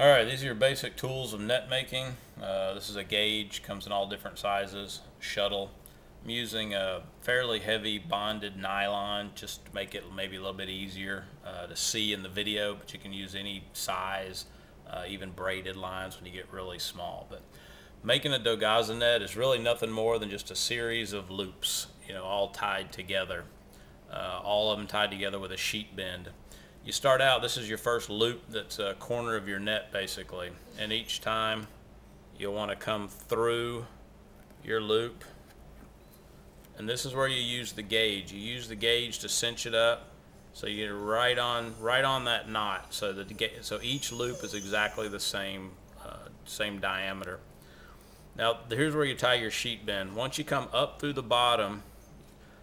Alright, these are your basic tools of net making. This is a gauge, comes in all different sizes, shuttle. I'm using a fairly heavy bonded nylon just to make it maybe a little bit easier to see in the video, but you can use any size, even braided lines when you get really small. But making a Dho-gazza net is really nothing more than just a series of loops, all tied together. All of them tied together with a sheet bend. You start out, this is your first loop that's a corner of your net basically, and each time you'll want to come through your loop, and this is where you use the gauge. You use the gauge to cinch it up so you get it right on that knot, so that so each loop is exactly the same diameter. Now here's where you tie your sheet bend. Once you come up through the bottom,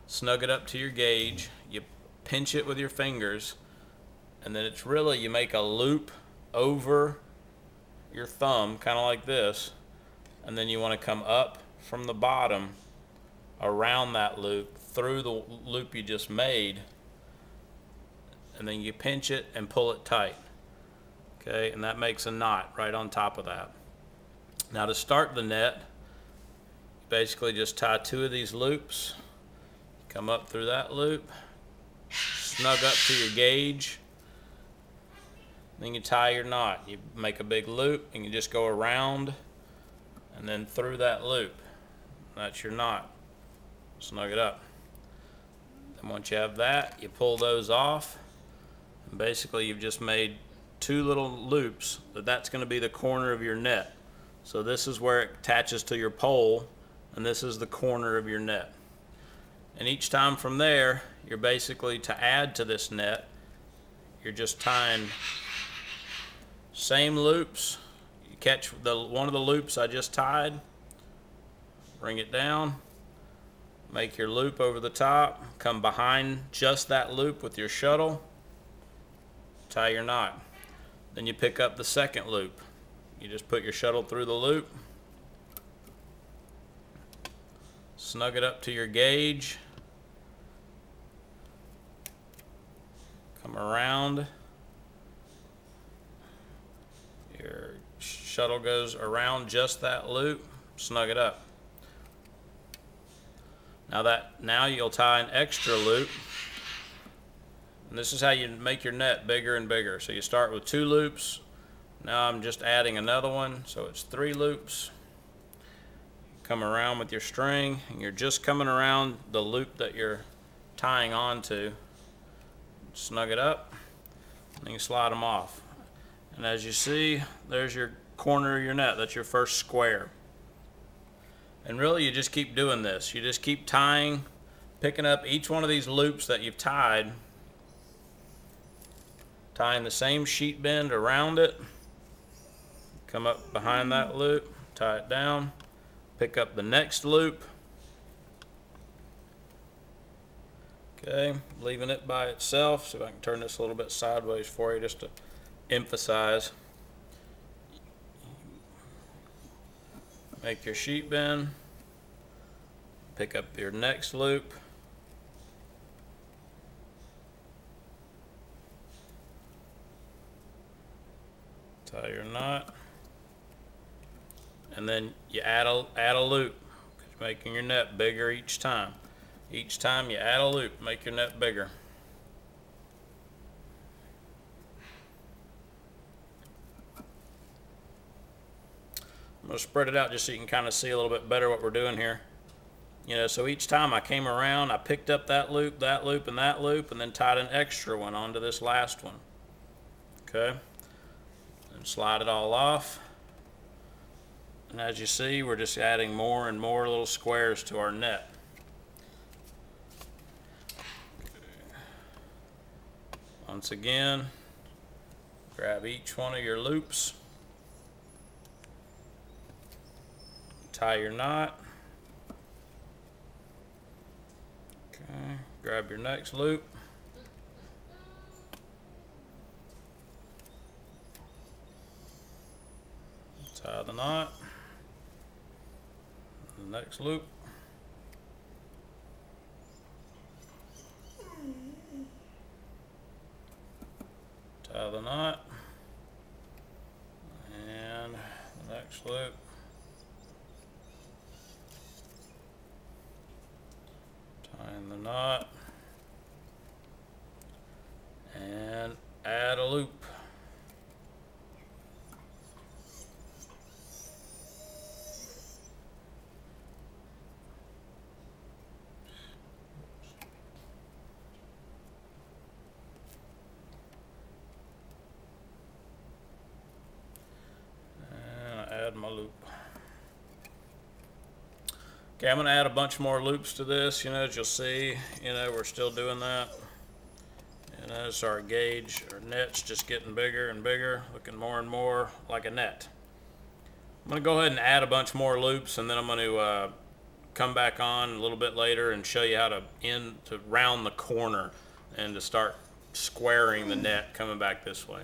snug it up to your gauge, you pinch it with your fingers, and then it's really, you make a loop over your thumb, kind of like this, and then you want to come up from the bottom around that loop through the loop you just made, and then you pinch it and pull it tight. Okay, and that makes a knot right on top of that. Now to start the net, you basically just tie two of these loops, come up through that loop, snug up to your gauge, then you tie your knot. You make a big loop and you just go around and then through that loop. That's your knot. Snug it up. Then once you have that, you pull those off, and basically you've just made two little loops. That's going to be the corner of your net. So this is where it attaches to your pole, and this is the corner of your net. And each time from there, you're basically, to add to this net, you're just tying same loops. You catch one of the loops I just tied, bring it down, make your loop over the top, come behind just that loop with your shuttle, tie your knot. Then you pick up the second loop. You just put your shuttle through the loop, snug it up to your gauge, come around, your shuttle goes around just that loop, snug it up. Now you'll tie an extra loop, and this is how you make your net bigger and bigger. So you start with two loops. Now I'm just adding another one, so it's three loops. Come around with your string, and you're just coming around the loop that you're tying onto. Snug it up, and then you slide them off. And as you see, there's your corner of your net. That's your first square. And really, you just keep doing this. You just keep tying, picking up each one of these loops that you've tied, tying the same sheet bend around it, come up behind that loop, tie it down, pick up the next loop, okay, leaving it by itself. See if I can turn this a little bit sideways for you just to emphasize. Make your sheet bend, pick up your next loop, tie your knot, and then you add a loop, making your net bigger each time. Each time you add a loop, make your net bigger. I'm going to spread it out just so you can kind of see a little bit better what we're doing here. So each time I came around, I picked up that loop, and that loop, and then tied an extra one onto this last one. Okay? And slide it all off. And as you see, we're just adding more and more little squares to our net. Once again, grab each one of your loops, tie your knot, okay, grab your next loop, tie the knot, the next loop, tie the knot, Next loop. Tying the knot. And add a loop. Add my loop. Okay, I'm going to add a bunch more loops to this. As you'll see, we're still doing that. So our gauge, our net's just getting bigger and bigger, looking more and more like a net. I'm going to go ahead and add a bunch more loops, and then I'm going to come back on a little bit later and show you how to round the corner and to start squaring the net coming back this way.